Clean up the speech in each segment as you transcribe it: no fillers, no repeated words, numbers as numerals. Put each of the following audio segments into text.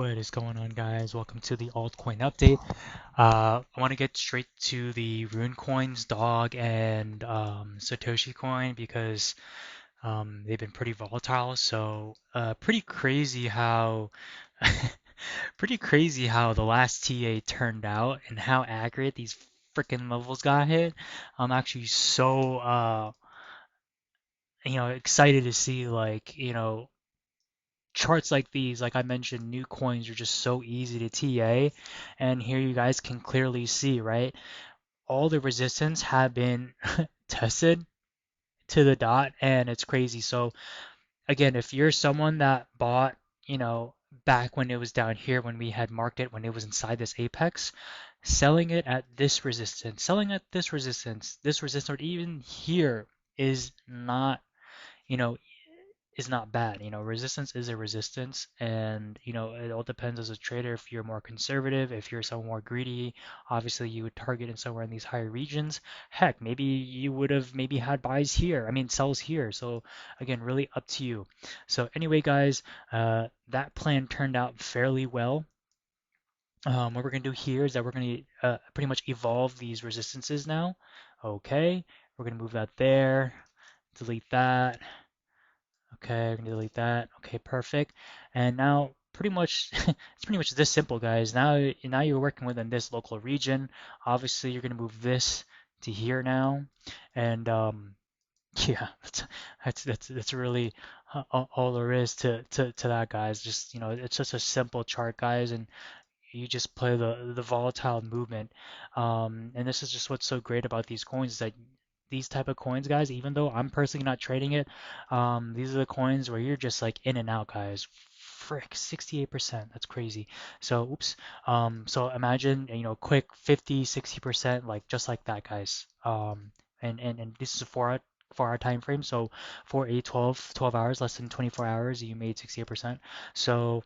What is going on, guys? Welcome to the Altcoin Update. I want to get straight to the Rune coins, Dog, and Satoshi coin because they've been pretty volatile. So pretty crazy how pretty crazy how the last TA turned out and how accurate these freaking levels got hit. I'm actually so excited to see charts like these, like I mentioned, new coins are just so easy to TA, and here you guys can clearly see, right? All the resistance have been tested to the dot, and it's crazy. So again, if you're someone that bought, back when it was down here, when we had marked it, when it was inside this apex, selling it at this resistance, or even here is not, you know, is not bad. Resistance is a resistance, and it all depends as a trader. If you're more conservative, if you're someone more greedy, obviously you would target in somewhere in these higher regions. Heck, maybe you would have maybe had buys here, I mean sells here. So again, really up to you. So anyway, guys, that plan turned out fairly well. What we're gonna do here is that we're gonna pretty much evolve these resistances now. Okay, we're gonna move that there, delete that. Okay, I'm gonna delete that. Okay, perfect. And now pretty much it's pretty much this simple, guys. Now you're working within this local region. Obviously, you're gonna move this to here now, and yeah, that's really all there is to that, guys. Just it's just a simple chart, guys, and you just play the volatile movement. And this is just what's so great about these coins is that these type of coins, guys, even though I'm personally not trading it, these are the coins where you're just like in and out, guys. Frick, 68%. That's crazy. So, oops. So imagine, quick 50, 60%, like just like that, guys. And this is a 4 hour time frame. So for a 12 hours, less than 24 hours, you made 68%. So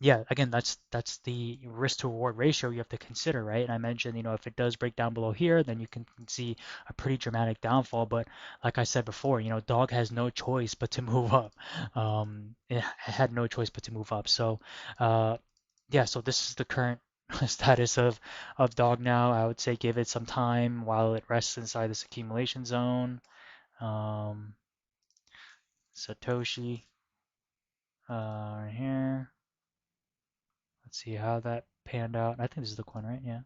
yeah, again, that's the risk to reward ratio you have to consider, right? And I mentioned, if it does break down below here, then you can see a pretty dramatic downfall. But like I said before, dog has no choice but to move up. It had no choice but to move up. So, yeah, so this is the current status of dog now. I would say give it some time while it rests inside this accumulation zone. Um, Satoshi, right here. Let's see how that panned out. I think this is the coin, right? Yeah.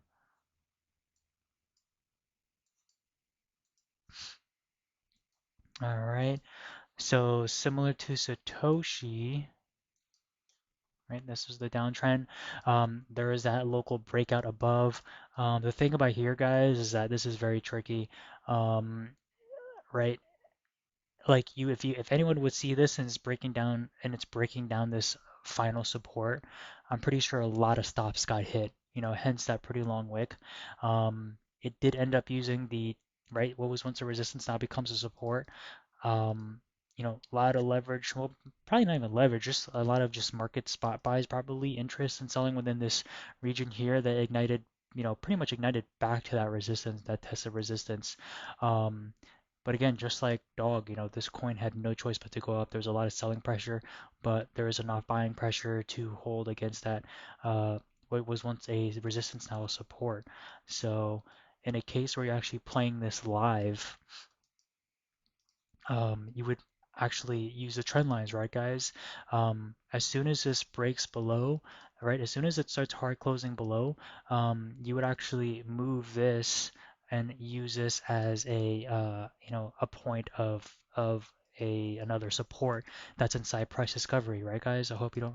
All right. So similar to Satoshi, right? This was the downtrend. There is that local breakout above. The thing about here, guys, is that this is very tricky. Right? Like if anyone would see this and it's breaking down this final support, I'm pretty sure a lot of stops got hit. Hence that pretty long wick. It did end up using the right what was once a resistance now becomes a support. Um, a lot of leverage. Well, probably not even leverage, just a lot of just market spot buys, probably interest in selling within this region here that ignited, pretty much ignited back to that resistance, that tested resistance. Um, but again, just like dog, this coin had no choice but to go up. There's a lot of selling pressure, but there is enough buying pressure to hold against that what was once a resistance, now a support. So in a case where you're actually playing this live, you would actually use the trend lines, right, guys? As soon as this breaks below, right, as soon as it starts hard closing below, you would actually move this and use this as a point of another support that's inside price discovery, right, guys? I hope you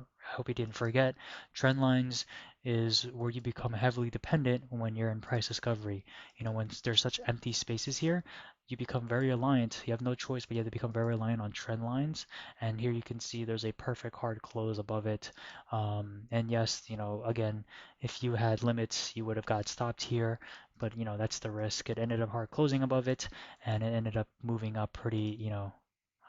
didn't forget. Trend lines is where you become heavily dependent when you're in price discovery. When there's such empty spaces here, you become very reliant. You have no choice, but you have to become very reliant on trend lines. And here you can see there's a perfect hard close above it. And yes, again, if you had limits, you would have got stopped here. But that's the risk. It ended up hard closing above it, and it ended up moving up pretty,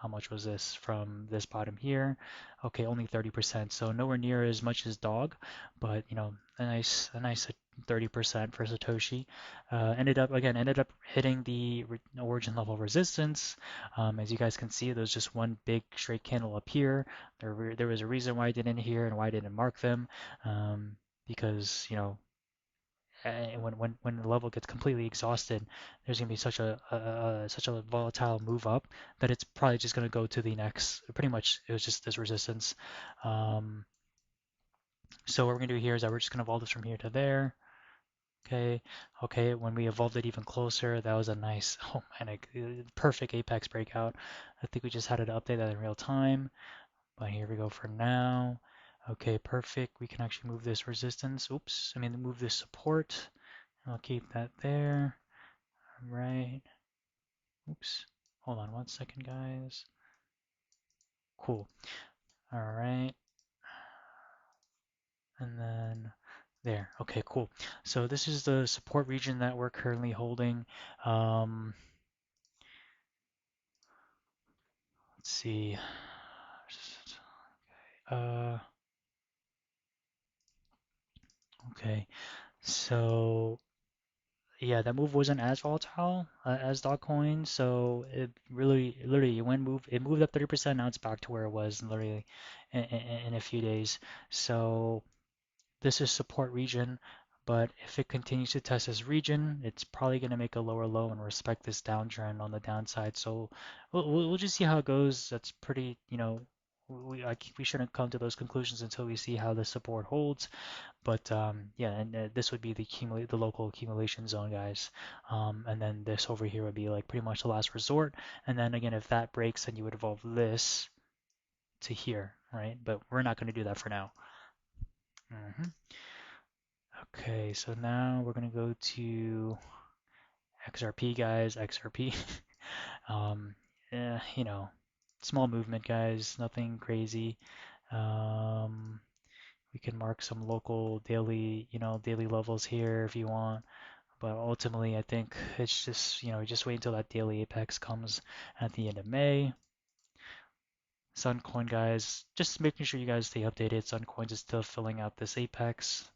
How much was this from this bottom here? Okay, only 30%, so nowhere near as much as dog, but a nice 30% for Satoshi. Ended up hitting the origin level resistance. As you guys can see, there's just one big straight candle up here. There was a reason why I didn't here and why I didn't mark them, because when the level gets completely exhausted, there's gonna be such a volatile move up that it's probably just gonna go to the next. Pretty much, it was just this resistance. Um, so what we're gonna do here is that we're just gonna evolve this from here to there. Okay, okay. When we evolved it even closer, that was a nice, oh man, perfect apex breakout. I think we just had to update that in real time. But here we go for now. Okay, perfect. We can actually move this resistance. Oops, I mean move this support. I'll keep that there. Right. Oops. Hold on 1 second, guys. Cool. All right. And then there. Okay, cool. So this is the support region that we're currently holding. Um, let's see. Uh, okay. So yeah, that move wasn't as volatile as Dogcoin. So it really, literally, it moved up 30%. Now it's back to where it was literally in a few days. So this is support region, but if it continues to test this region, it's probably going to make a lower low and respect this downtrend on the downside. So we'll just see how it goes. That's pretty, we shouldn't come to those conclusions until we see how the support holds. But yeah, and this would be the local accumulation zone, guys. And then this over here would be like pretty much the last resort. And then again, if that breaks, then you would evolve this to here, right? But we're not going to do that for now. hmm Okay, so now we're gonna go to XRP, guys. XRP. Um, Small movement, guys. Nothing crazy. Um, we can mark some local daily levels here if you want. But ultimately, I think it's just, just wait until that daily apex comes at the end of May. Suncoin, guys, just making sure you guys stay updated. Suncoins is still filling out this apex.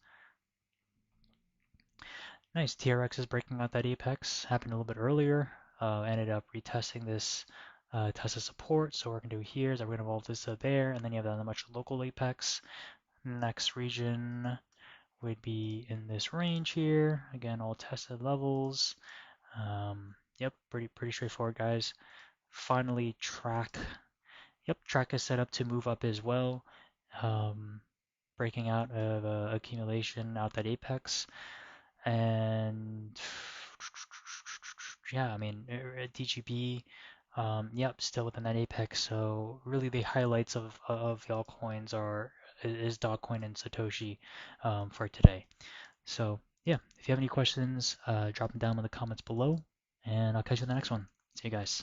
Nice, TRX is breaking out that apex. Happened a little bit earlier. Ended up retesting this test of support. So what we're gonna do here is that we're gonna evolve this to there, and then you have that much local apex. Next region would be in this range here. Again, all tested levels. Yep, pretty straightforward, guys. Finally, track. Yep, track is set up to move up as well. Um, Breaking out of accumulation out that apex. And yeah, I mean, DGB, yep, still within that apex. So really, the highlights of the altcoins is Dogcoin and Satoshi for today. So yeah, if you have any questions, drop them down in the comments below, and I'll catch you in the next one. See you guys.